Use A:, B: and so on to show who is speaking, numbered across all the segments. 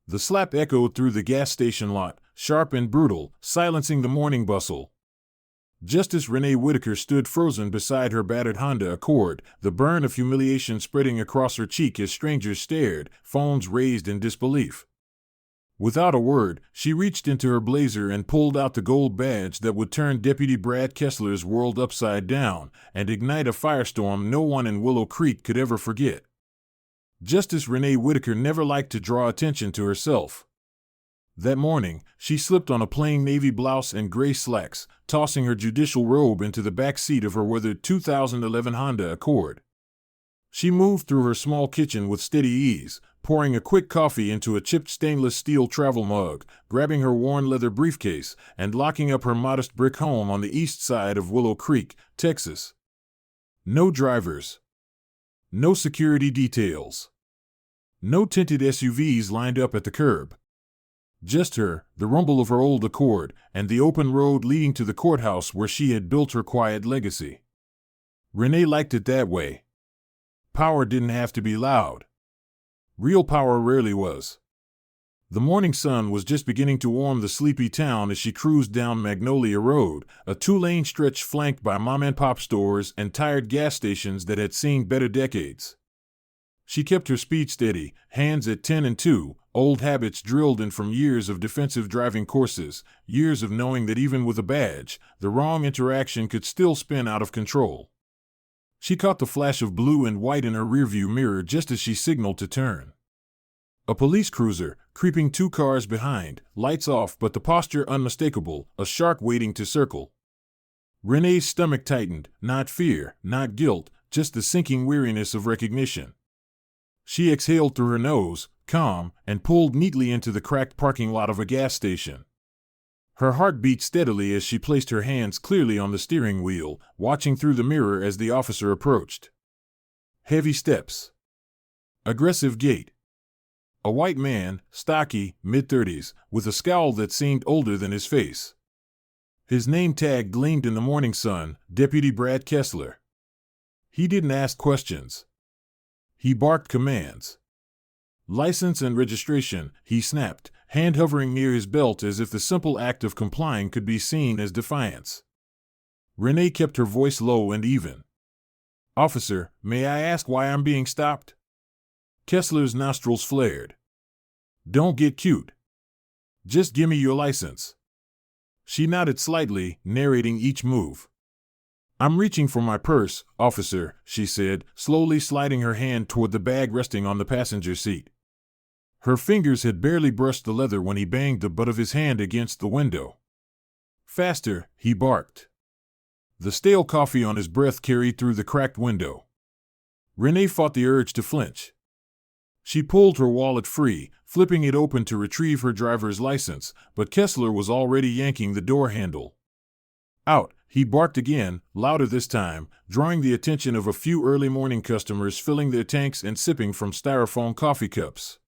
A: The slap echoed through the gas station lot, sharp and brutal, silencing the morning bustle. Justice Renee Whitaker stood frozen beside her battered Honda Accord, the burn of humiliation spreading across her cheek as strangers stared, phones raised in disbelief. Without a word, she reached into her blazer and pulled out the gold badge that would turn Deputy Brad Kessler's world upside down and ignite a firestorm no one in Willow Creek could ever forget. Justice Renee Whitaker never liked to draw attention to herself. That morning, she slipped on a plain navy blouse and gray slacks, tossing her judicial robe into the back seat of her weathered 2011 Honda Accord. She moved through her small kitchen with steady ease, pouring a quick coffee into a chipped stainless steel travel mug, grabbing her worn leather briefcase, and locking up her modest brick home on the east side of Willow Creek, Texas. No drivers. No security details. No tinted SUVs lined up at the curb. Just her, the rumble of her old Accord, and the open road leading to the courthouse where she had built her quiet legacy. Renee liked it that way. Power didn't have to be loud. Real power rarely was. The morning sun was just beginning to warm the sleepy town as she cruised down Magnolia Road, a two-lane stretch flanked by mom-and-pop stores and tired gas stations that had seen better decades. She kept her speed steady, hands at 10 and 2, old habits drilled in from years of defensive driving courses, years of knowing that even with a badge, the wrong interaction could still spin out of control. She caught the flash of blue and white in her rearview mirror just as she signaled to turn. A police cruiser, creeping 2 cars behind, lights off but the posture unmistakable, a shark waiting to circle. Renee's stomach tightened, not fear, not guilt, just the sinking weariness of recognition. She exhaled through her nose, calm, and pulled neatly into the cracked parking lot of a gas station. Her heart beat steadily as she placed her hands clearly on the steering wheel, watching through the mirror as the officer approached. Heavy steps. Aggressive gait. A white man, stocky, mid-30s, with a scowl that seemed older than his face. His name tag gleamed in the morning sun, Deputy Brad Kessler. He didn't ask questions. He barked commands. License and registration, he snapped, hand hovering near his belt as if the simple act of complying could be seen as defiance. Renee kept her voice low and even. Officer, may I ask why I'm being stopped? Kessler's nostrils flared. Don't get cute. Just gimme your license. She nodded slightly, narrating each move. I'm reaching for my purse, officer, she said, slowly sliding her hand toward the bag resting on the passenger seat. Her fingers had barely brushed the leather when he banged the butt of his hand against the window. Faster, he barked. The stale coffee on his breath carried through the cracked window. Renee fought the urge to flinch. She pulled her wallet free, flipping it open to retrieve her driver's license, but Kessler was already yanking the door handle. Out, he barked again, louder this time, drawing the attention of a few early morning customers filling their tanks and sipping from styrofoam coffee cups.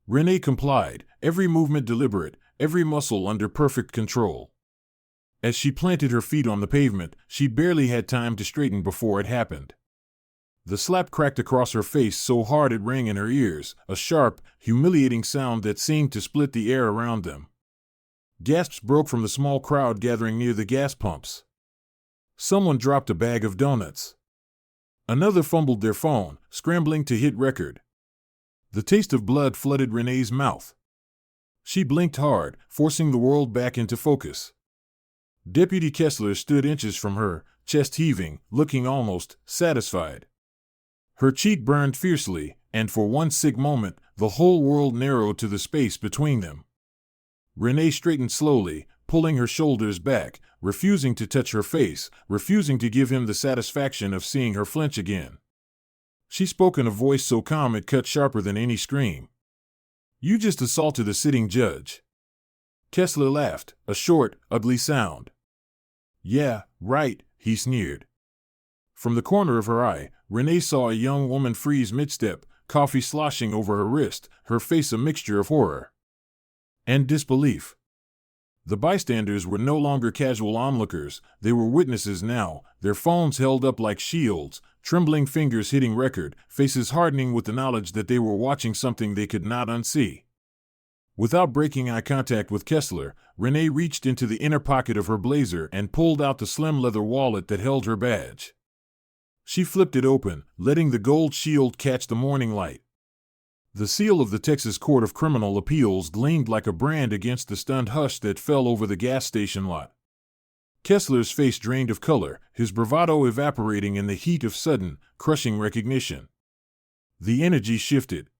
A: Renee complied, every movement deliberate, every muscle under perfect control. As she planted her feet on the pavement, she barely had time to straighten before it happened. The slap cracked across her face so hard it rang in her ears, a sharp, humiliating sound that seemed to split the air around them. Gasps broke from the small crowd gathering near the gas pumps. Someone dropped a bag of donuts. Another fumbled their phone, scrambling to hit record. The taste of blood flooded Renee's mouth. She blinked hard, forcing the world back into focus. Deputy Kessler stood inches from her, chest heaving, looking almost satisfied. Her cheek burned fiercely, and for one sick moment, the whole world narrowed to the space between them. Renee straightened slowly, pulling her shoulders back, refusing to touch her face, refusing to give him the satisfaction of seeing her flinch again. She spoke in a voice so calm it cut sharper than any scream. You just assaulted a sitting judge. Kessler laughed, a short, ugly sound. Yeah, right, he sneered. From the corner of her eye, Renee saw a young woman freeze mid-step, coffee sloshing over her wrist, her face a mixture of horror and disbelief. The bystanders were no longer casual onlookers, they were witnesses now, their phones held up like shields, trembling fingers hitting record, faces hardening with the knowledge that they were watching something they could not unsee. Without breaking eye contact with Kessler, Renee reached into the inner pocket of her blazer and pulled out the slim leather wallet that held her badge. She flipped it open, letting the gold shield catch the morning light. The seal of the Texas Court of Criminal Appeals gleamed like a brand against the stunned hush that fell over the gas station lot. Kessler's face drained of color, his bravado evaporating in the heat of sudden, crushing recognition. The energy shifted.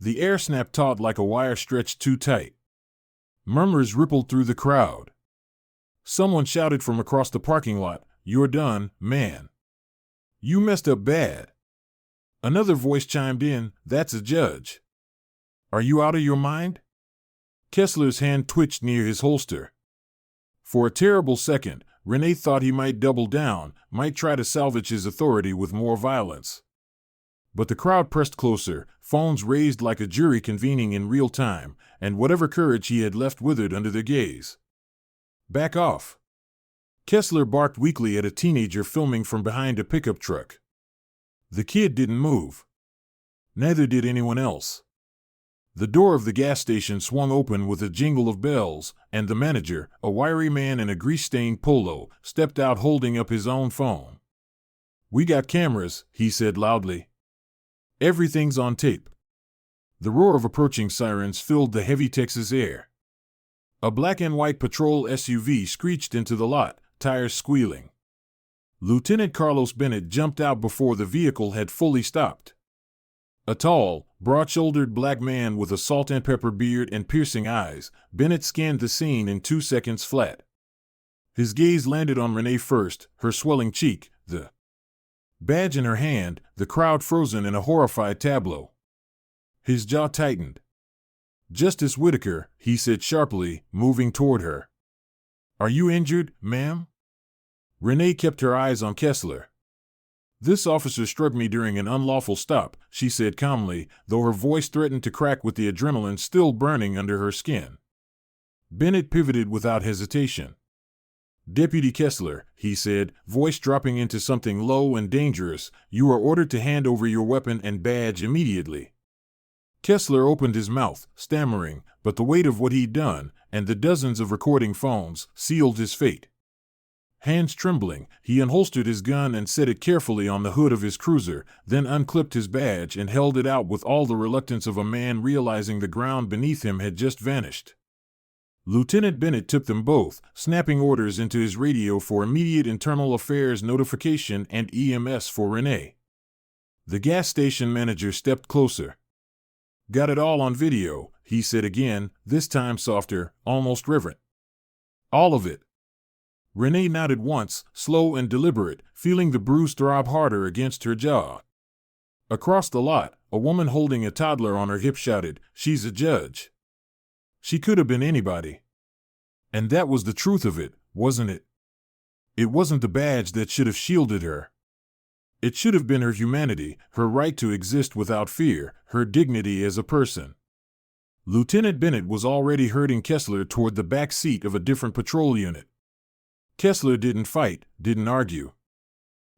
A: The air snapped taut like a wire stretched too tight. Murmurs rippled through the crowd. Someone shouted from across the parking lot, "You're done, man. You messed up bad." Another voice chimed in, "That's a judge. Are you out of your mind?" Kessler's hand twitched near his holster. For a terrible second, Renee thought he might double down, might try to salvage his authority with more violence. But the crowd pressed closer, phones raised like a jury convening in real time, and whatever courage he had left withered under their gaze. "Back off." Kessler barked weakly at a teenager filming from behind a pickup truck. The kid didn't move. Neither did anyone else. The door of the gas station swung open with a jingle of bells, and the manager, a wiry man in a grease-stained polo, stepped out holding up his own phone. "We got cameras," he said loudly. "Everything's on tape." The roar of approaching sirens filled the heavy Texas air. A black and white patrol SUV screeched into the lot, tires squealing. Lieutenant Carlos Bennett jumped out before the vehicle had fully stopped. A tall, broad-shouldered black man with a salt and pepper beard and piercing eyes, Bennett scanned the scene in 2 seconds flat. His gaze landed on Renee first, her swelling cheek, the badge in her hand, the crowd frozen in a horrified tableau. His jaw tightened. "Justice Whitaker," he said sharply, moving toward her. "Are you injured, ma'am?" Renee kept her eyes on Kessler. "This officer struck me during an unlawful stop," she said calmly, though her voice threatened to crack with the adrenaline still burning under her skin. Bennett pivoted without hesitation. "Deputy Kessler," he said, voice dropping into something low and dangerous, "you are ordered to hand over your weapon and badge immediately." Kessler opened his mouth, stammering, but the weight of what he'd done, and the dozens of recording phones, sealed his fate. Hands trembling, he unholstered his gun and set it carefully on the hood of his cruiser, then unclipped his badge and held it out with all the reluctance of a man realizing the ground beneath him had just vanished. Lieutenant Bennett took them both, snapping orders into his radio for immediate internal affairs notification and EMS for Renee. The gas station manager stepped closer. "Got it all on video," he said again, this time softer, almost reverent. "All of it." Renee nodded once, slow and deliberate, feeling the bruise throb harder against her jaw. Across the lot, a woman holding a toddler on her hip shouted, "She's a judge." She could have been anybody. And that was the truth of it, wasn't it? It wasn't the badge that should have shielded her. It should have been her humanity, her right to exist without fear, her dignity as a person. Lieutenant Bennett was already herding Kessler toward the back seat of a different patrol unit. Kessler didn't fight, didn't argue.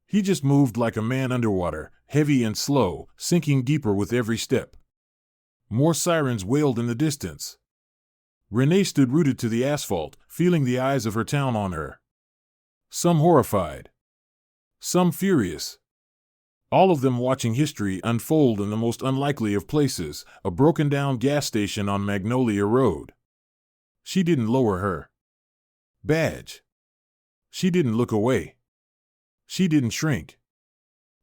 A: He just moved like a man underwater, heavy and slow, sinking deeper with every step. More sirens wailed in the distance. Renee stood rooted to the asphalt, feeling the eyes of her town on her. Some horrified. Some furious. All of them watching history unfold in the most unlikely of places, a broken-down gas station on Magnolia Road. She didn't lower her badge. She didn't look away. She didn't shrink.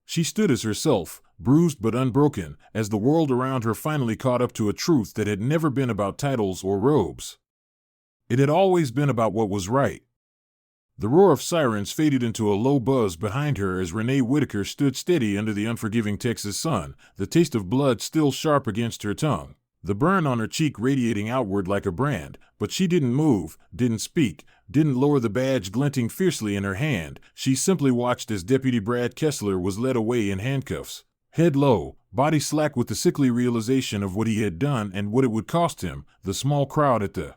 A: She stood as herself, bruised but unbroken, as the world around her finally caught up to a truth that had never been about titles or robes. It had always been about what was right. The roar of sirens faded into a low buzz behind her as Renee Whitaker stood steady under the unforgiving Texas sun, the taste of blood still sharp against her tongue, the burn on her cheek radiating outward like a brand, but she didn't move, didn't speak, didn't lower the badge glinting fiercely in her hand. She simply watched as Deputy Brad Kessler was led away in handcuffs, head low, body slack with the sickly realization of what he had done and what it would cost him, the small crowd at the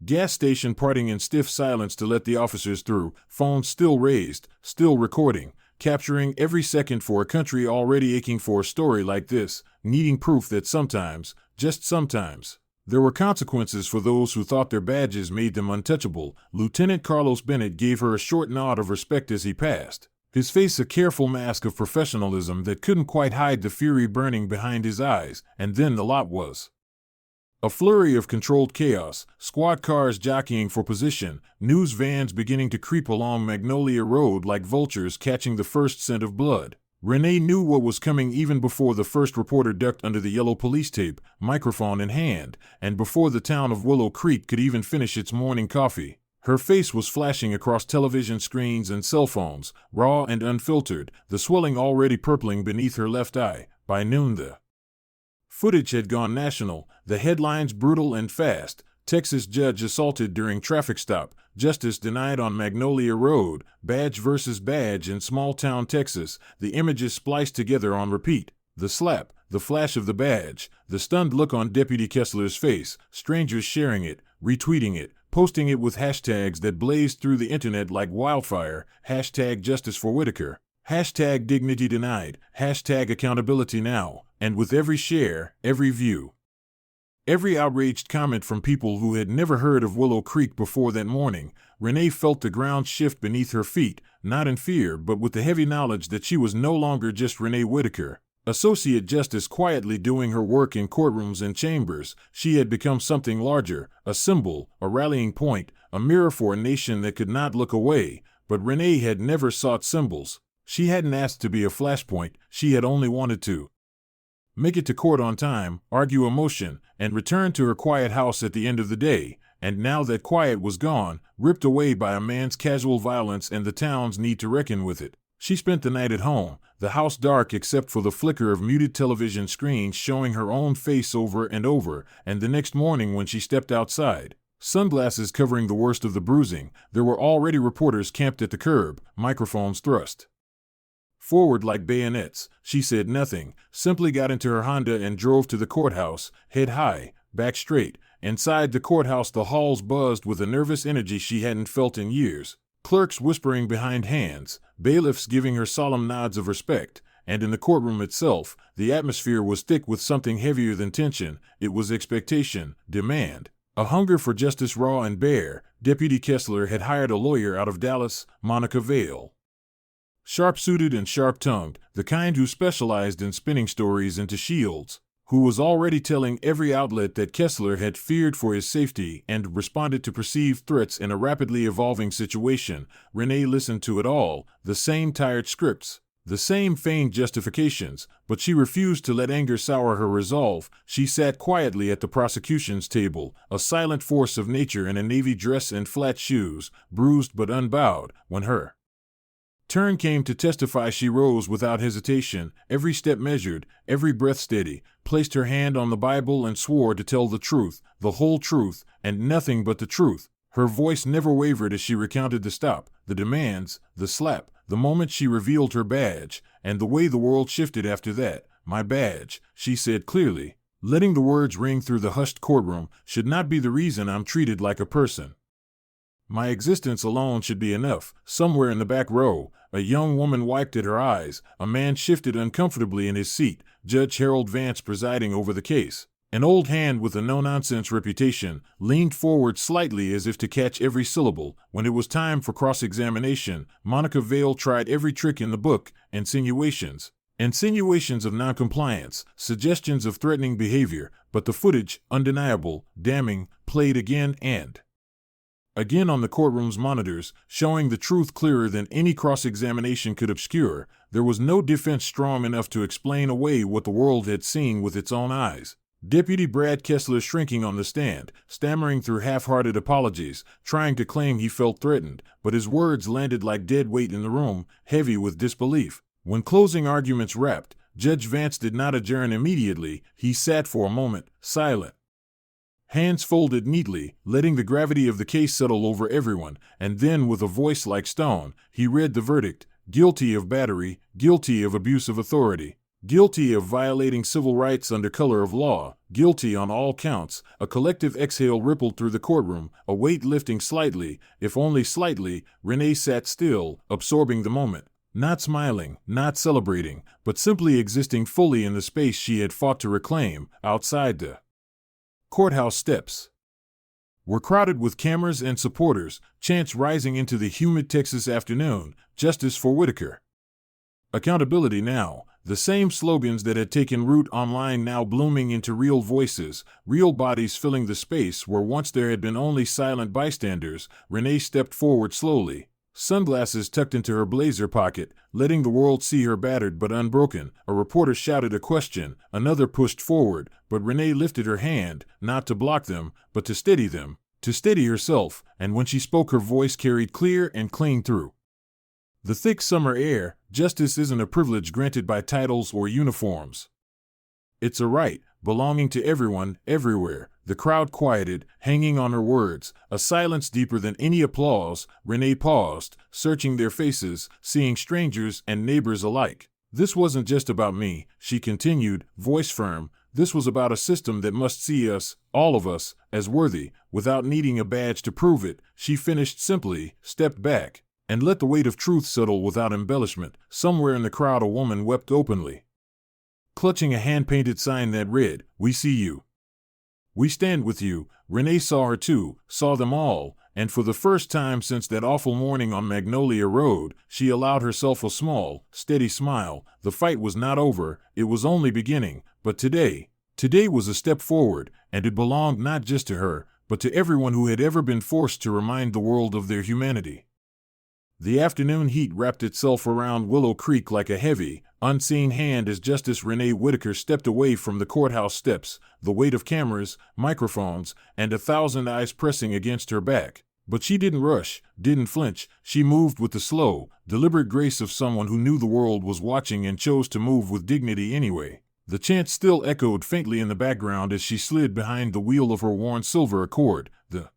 A: gas station parting in stiff silence to let the officers through, phones still raised, still recording, capturing every second for a country already aching for a story like this, needing proof that sometimes, just sometimes, There were consequences for those who thought their badges made them untouchable. Lieutenant Carlos Bennett gave her a short nod of respect as he passed, his face a careful mask of professionalism that couldn't quite hide the fury burning behind his eyes, and then the lot was a flurry of controlled chaos, squad cars jockeying for position, news vans beginning to creep along Magnolia Road like vultures catching the first scent of blood. Renee knew what was coming even before the first reporter ducked under the yellow police tape, microphone in hand, and before the town of Willow Creek could even finish its morning coffee. Her face was flashing across television screens and cell phones, raw and unfiltered, the swelling already purpling beneath her left eye. By noon the footage had gone national, the headlines brutal and fast. Texas judge assaulted during traffic stop, justice denied on Magnolia Road, badge versus badge in small-town Texas, the images spliced together on repeat. The slap, the flash of the badge, the stunned look on Deputy Kessler's face, strangers sharing it, retweeting it, posting it with hashtags that blazed through the internet like wildfire, hashtag justice for Whitaker, hashtag dignity denied, hashtag accountability now, and with every share, every view, every outraged comment from people who had never heard of Willow Creek before that morning, Renee felt the ground shift beneath her feet, not in fear but with the heavy knowledge that she was no longer just Renee Whitaker, Associate Justice quietly doing her work in courtrooms and chambers. She had become something larger, a symbol, a rallying point, a mirror for a nation that could not look away. But Renee had never sought symbols. She hadn't asked to be a flashpoint, she had only wanted to make it to court on time, argue a motion, and return to her quiet house at the end of the day. And now that quiet was gone, ripped away by a man's casual violence and the town's need to reckon with it, she spent the night at home, the house dark except for the flicker of muted television screens showing her own face over and over. And the next morning when she stepped outside, sunglasses covering the worst of the bruising, there were already reporters camped at the curb, microphones thrust forward like bayonets. She said nothing, simply got into her Honda and drove to the courthouse, head high, back straight. Inside the courthouse the halls buzzed with a nervous energy she hadn't felt in years. Clerks whispering behind hands, bailiffs giving her solemn nods of respect, and in the courtroom itself, the atmosphere was thick with something heavier than tension. It was expectation, demand, a hunger for justice raw and bare. Deputy Kessler had hired a lawyer out of Dallas, Monica Vale. Sharp-suited and sharp-tongued, the kind who specialized in spinning stories into shields, who was already telling every outlet that Kessler had feared for his safety and responded to perceived threats in a rapidly evolving situation. Renee listened to it all, the same tired scripts, the same feigned justifications, but she refused to let anger sour her resolve. She sat quietly at the prosecution's table, a silent force of nature in a navy dress and flat shoes, bruised but unbowed. When her turn came to testify, she rose without hesitation, every step measured, every breath steady, placed her hand on the Bible and swore to tell the truth, the whole truth, and nothing but the truth. Her voice never wavered as she recounted the stop, the demands, the slap, the moment she revealed her badge, and the way the world shifted after that. My badge, she said clearly, letting the words ring through the hushed courtroom, should not be the reason I'm treated like a person. My existence alone should be enough. Somewhere in the back row, a young woman wiped at her eyes. A man shifted uncomfortably in his seat, Judge Harold Vance presiding over the case. An old hand with a no-nonsense reputation leaned forward slightly as if to catch every syllable. When it was time for cross-examination, Monica Vale tried every trick in the book, insinuations of noncompliance, suggestions of threatening behavior, but the footage, undeniable, damning, played again and again on the courtroom's monitors, showing the truth clearer than any cross-examination could obscure. There was no defense strong enough to explain away what the world had seen with its own eyes. Deputy Brad Kessler shrinking on the stand, stammering through half-hearted apologies, trying to claim he felt threatened, but his words landed like dead weight in the room, heavy with disbelief. When closing arguments wrapped, Judge Vance did not adjourn immediately. He sat for a moment, silent, hands folded neatly, letting the gravity of the case settle over everyone, and then with a voice like stone, he read the verdict: guilty of battery, guilty of abuse of authority, guilty of violating civil rights under color of law, guilty on all counts. A collective exhale rippled through the courtroom, a weight lifting slightly, if only slightly. Renee sat still, absorbing the moment, not smiling, not celebrating, but simply existing fully in the space she had fought to reclaim, outside the Courthouse steps were crowded with cameras and supporters, chants rising into the humid Texas afternoon, "Justice for Whitaker." Accountability now. The same slogans that had taken root online now blooming into real voices, real bodies filling the space where once there had been only silent bystanders. Renee stepped forward slowly, sunglasses tucked into her blazer pocket, letting the world see her battered but unbroken. A reporter shouted a question, another pushed forward, but Renee lifted her hand, not to block them, but to steady them, to steady herself, and when she spoke her voice carried clear and clean through the thick summer air. Justice isn't a privilege granted by titles or uniforms. It's a right, belonging to everyone, everywhere. The crowd quieted, hanging on her words, a silence deeper than any applause. Renee paused, searching their faces, seeing strangers and neighbors alike. This wasn't just about me, she continued, voice firm. This was about a system that must see us, all of us, as worthy, without needing a badge to prove it. She finished simply, stepped back, and let the weight of truth settle without embellishment. Somewhere in the crowd a woman wept openly, clutching a hand-painted sign that read, "We see you. We stand with you." Renee saw her too, saw them all, and for the first time since that awful morning on Magnolia Road, she allowed herself a small, steady smile. The fight was not over, it was only beginning, but today was a step forward, and it belonged not just to her, but to everyone who had ever been forced to remind the world of their humanity. The afternoon heat wrapped itself around Willow Creek like a heavy, unseen hand as Justice Renee Whitaker stepped away from the courthouse steps, the weight of cameras, microphones, and 1,000 eyes pressing against her back. But she didn't rush, didn't flinch. She moved with the slow, deliberate grace of someone who knew the world was watching and chose to move with dignity anyway. The chant still echoed faintly in the background as she slid behind the wheel of her worn silver Accord, the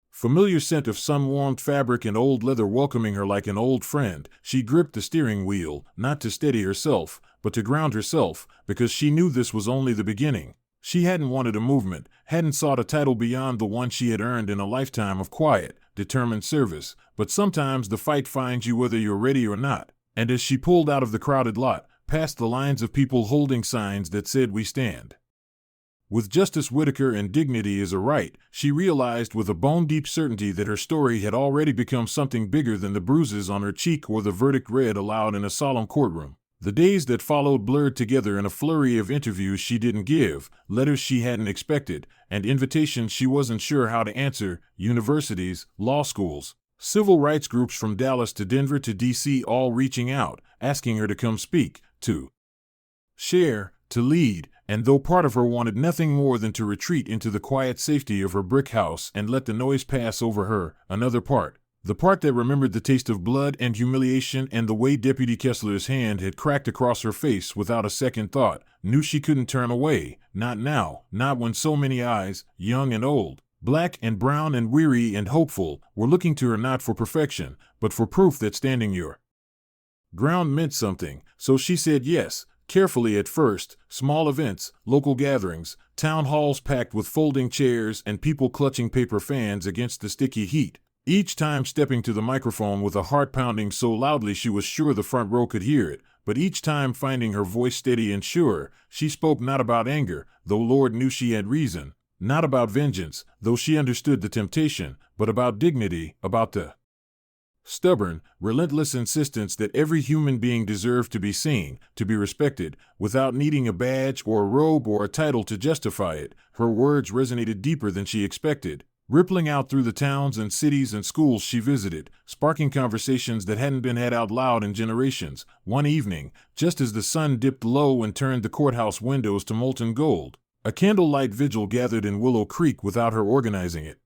A: familiar scent of sun-warmed fabric and old leather welcoming her like an old friend. She gripped the steering wheel, not to steady herself, but to ground herself, because she knew this was only the beginning. She hadn't wanted a movement, hadn't sought a title beyond the one she had earned in a lifetime of quiet, determined service. But sometimes the fight finds you whether you're ready or not. And as she pulled out of the crowded lot, past the lines of people holding signs that said, "We stand with Justice Whitaker and dignity is a right," she realized with a bone-deep certainty that her story had already become something bigger than the bruises on her cheek or the verdict read aloud in a solemn courtroom. The days that followed blurred together in a flurry of interviews she didn't give, letters she hadn't expected, and invitations she wasn't sure how to answer. Universities, law schools, civil rights groups from Dallas to Denver to D.C. all reaching out, asking her to come speak, to share, to lead. And though part of her wanted nothing more than to retreat into the quiet safety of her brick house and let the noise pass over her, another part, the part that remembered the taste of blood and humiliation and the way Deputy Kessler's hand had cracked across her face without a second thought, knew she couldn't turn away, not now, not when so many eyes, young and old, black and brown and weary and hopeful, were looking to her not for perfection, but for proof that standing your ground meant something. So she said yes. Carefully at first, small events, local gatherings, town halls packed with folding chairs and people clutching paper fans against the sticky heat, each time stepping to the microphone with a heart pounding so loudly she was sure the front row could hear it, but each time finding her voice steady and sure. She spoke not about anger, though Lord knew she had reason, not about vengeance, though she understood the temptation, but about dignity, about the stubborn, relentless insistence that every human being deserved to be seen, to be respected, without needing a badge or a robe or a title to justify it. Her words resonated deeper than she expected, rippling out through the towns and cities and schools she visited, sparking conversations that hadn't been had out loud in generations. One evening, just as the sun dipped low and turned the courthouse windows to molten gold, a candlelight vigil gathered in Willow Creek without her organizing it.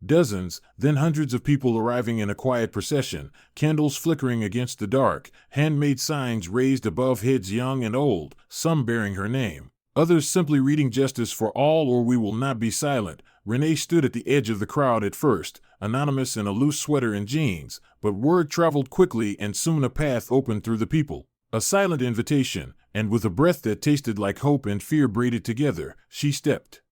A: Dozens, then hundreds of people arriving in a quiet procession, candles flickering against the dark, handmade signs raised above heads young and old, some bearing her name, others simply reading "Justice for all" or "We will not be silent." Renee stood at the edge of the crowd at first, anonymous in a loose sweater and jeans, but word traveled quickly and soon a path opened through the people. A silent invitation, and with a breath that tasted like hope and fear braided together, she stepped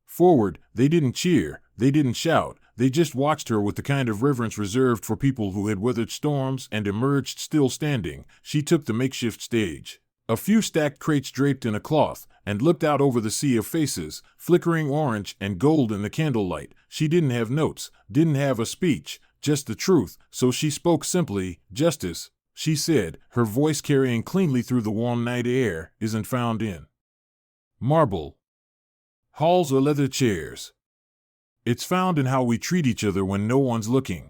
A: forward. They didn't cheer, they didn't shout, they just watched her with the kind of reverence reserved for people who had weathered storms and emerged still standing. She took the makeshift stage, A few stacked crates draped in a cloth, and looked out over the sea of faces, flickering orange and gold in the candlelight. She didn't have notes, didn't have a speech, just the truth, so she spoke simply. Justice, she said, her voice carrying cleanly through the warm night air, isn't found in marble halls or leather chairs. It's found in how we treat each other when no one's looking.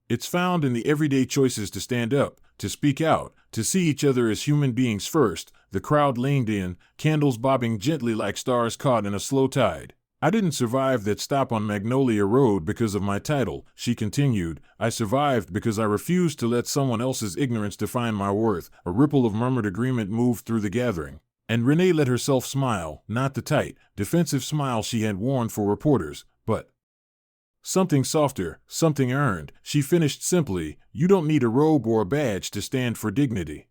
A: It's found in the everyday choices to stand up, to speak out, to see each other as human beings first. The crowd leaned in, candles bobbing gently like stars caught in a slow tide. I didn't survive that stop on Magnolia Road because of my title, she continued. I survived because I refused to let someone else's ignorance define my worth. A ripple of murmured agreement moved through the gathering. And Renee let herself smile, not the tight, defensive smile she had worn for reporters, but something softer, something earned. She finished simply, you don't need a robe or a badge to stand for dignity.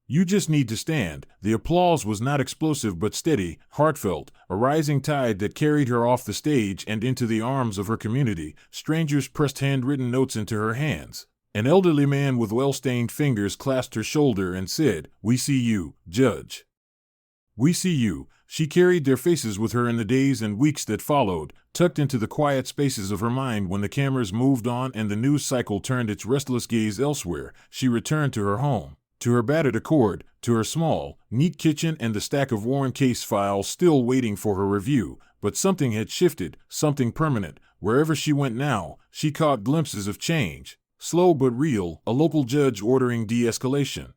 A: You just need to stand. The applause was not explosive but steady, heartfelt, a rising tide that carried her off the stage and into the arms of her community. Strangers pressed handwritten notes into her hands. An elderly man with well-stained fingers clasped her shoulder and said, "We see you, Judge. We see you." She carried their faces with her in the days and weeks that followed, tucked into the quiet spaces of her mind. When the cameras moved on and the news cycle turned its restless gaze elsewhere, she returned to her home, to her battered Accord, to her small, neat kitchen and the stack of worn case files still waiting for her review. But something had shifted, something permanent. Wherever she went now, she caught glimpses of change. Slow but real, a local judge ordering de-escalation.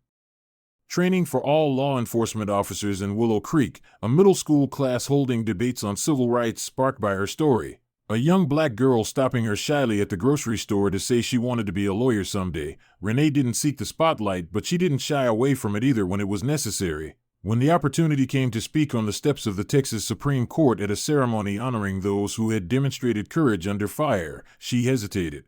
A: Training for all law enforcement officers in Willow Creek, a middle school class holding debates on civil rights sparked by her story. A young black girl stopping her shyly at the grocery store to say she wanted to be a lawyer someday. Renee didn't seek the spotlight, but she didn't shy away from it either when it was necessary. When the opportunity came to speak on the steps of the Texas Supreme Court at a ceremony honoring those who had demonstrated courage under fire, she hesitated.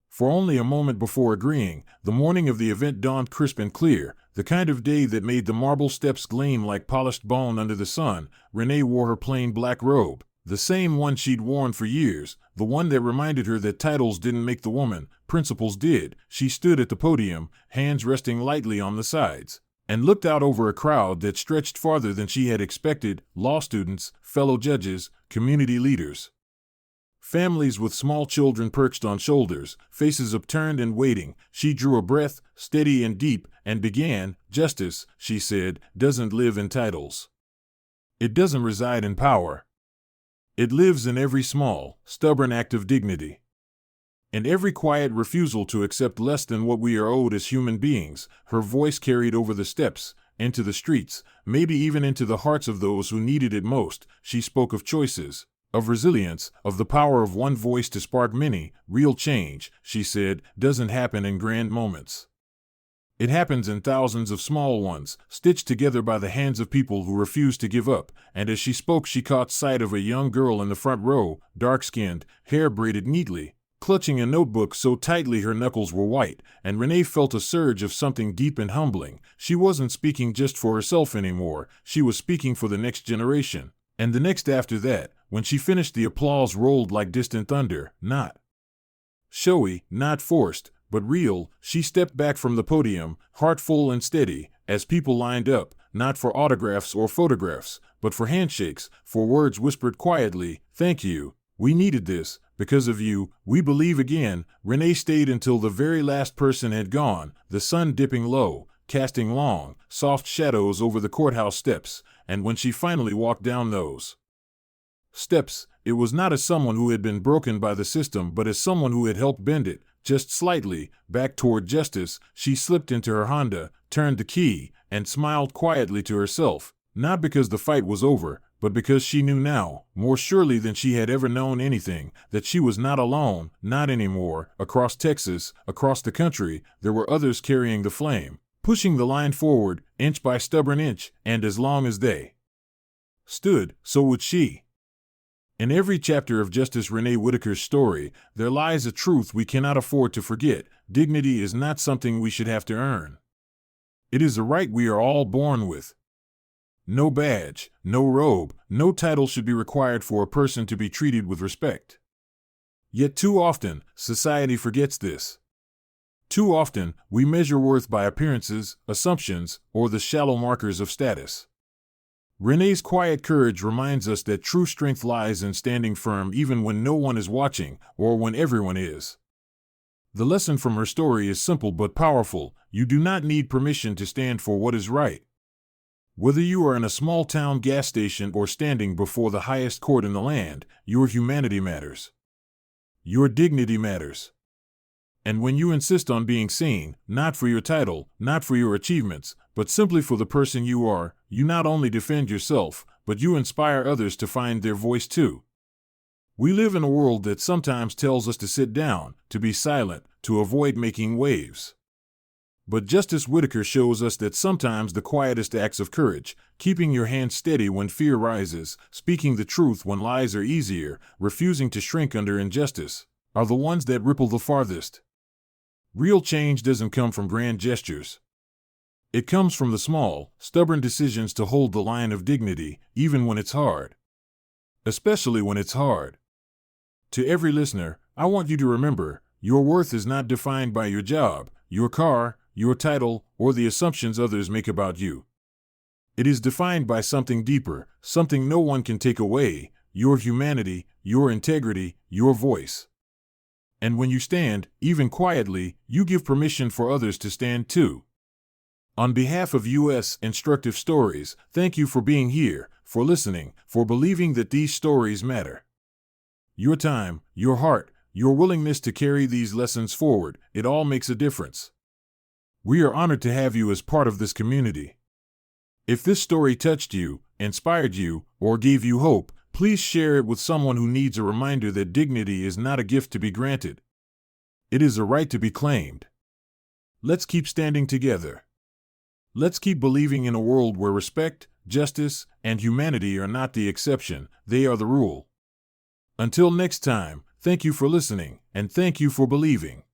A: For only a moment before agreeing, the morning of the event dawned crisp and clear, the kind of day that made the marble steps gleam like polished bone under the sun. Renee wore her plain black robe, the same one she'd worn for years, the one that reminded her that titles didn't make the woman, principles did. She stood at the podium, hands resting lightly on the sides, and looked out over a crowd that stretched farther than she had expected: law students, fellow judges, community leaders. Families with small children perched on shoulders, faces upturned and waiting. She drew a breath, steady and deep, and began. Justice, she said, doesn't live in titles. It doesn't reside in power. It lives in every small, stubborn act of dignity. In every quiet refusal to accept less than what we are owed as human beings. Her voice carried over the steps, into the streets, maybe even into the hearts of those who needed it most. She spoke of choices, of resilience, of the power of one voice to spark many. Real change, she said, doesn't happen in grand moments. It happens in thousands of small ones, stitched together by the hands of people who refuse to give up. And as she spoke, she caught sight of a young girl in the front row, dark-skinned, hair braided neatly, clutching a notebook so tightly her knuckles were white, and Renee felt a surge of something deep and humbling. She wasn't speaking just for herself anymore, she was speaking for the next generation, and the next after that. When she finished, the applause rolled like distant thunder, not showy, not forced, but real. She stepped back from the podium, heart full and steady, as people lined up, not for autographs or photographs, but for handshakes, for words whispered quietly. Thank you. We needed this. Because of you, we believe again. Renee stayed until the very last person had gone, the sun dipping low, casting long, soft shadows over the courthouse steps, and when she finally walked down those steps, it was not as someone who had been broken by the system, but as someone who had helped bend it, just slightly, back toward justice. She slipped into her Honda, turned the key, and smiled quietly to herself, not because the fight was over, but because she knew now, more surely than she had ever known anything, that she was not alone, not anymore. Across Texas, across the country, there were others carrying the flame, pushing the line forward, inch by stubborn inch, and as long as they stood, so would she. In every chapter of Justice Renee Whitaker's story, there lies a truth we cannot afford to forget. Dignity is not something we should have to earn. It is a right we are all born with. No badge, no robe, no title should be required for a person to be treated with respect. Yet too often, society forgets this. Too often, we measure worth by appearances, assumptions, or the shallow markers of status. Renee's quiet courage reminds us that true strength lies in standing firm even when no one is watching, or when everyone is. The lesson from her story is simple but powerful. You do not need permission to stand for what is right. Whether you are in a small-town gas station or standing before the highest court in the land, your humanity matters. Your dignity matters. And when you insist on being seen, not for your title, not for your achievements, but simply for the person you are, you not only defend yourself, but you inspire others to find their voice too. We live in a world that sometimes tells us to sit down, to be silent, to avoid making waves. But Justice Whittaker shows us that sometimes the quietest acts of courage, keeping your hand steady when fear rises, speaking the truth when lies are easier, refusing to shrink under injustice, are the ones that ripple the farthest. Real change doesn't come from grand gestures. It comes from the small, stubborn decisions to hold the line of dignity, even when it's hard. Especially when it's hard. To every listener, I want you to remember, your worth is not defined by your job, your car, your title, or the assumptions others make about you. It is defined by something deeper, something no one can take away, your humanity, your integrity, your voice. And when you stand, even quietly, you give permission for others to stand too. On behalf of U.S. Instructive Stories, thank you for being here, for listening, for believing that these stories matter. Your time, your heart, your willingness to carry these lessons forward, it all makes a difference. We are honored to have you as part of this community. If this story touched you, inspired you, or gave you hope, please share it with someone who needs a reminder that dignity is not a gift to be granted. It is a right to be claimed. Let's keep standing together. Let's keep believing in a world where respect, justice, and humanity are not the exception, they are the rule. Until next time, thank you for listening, and thank you for believing.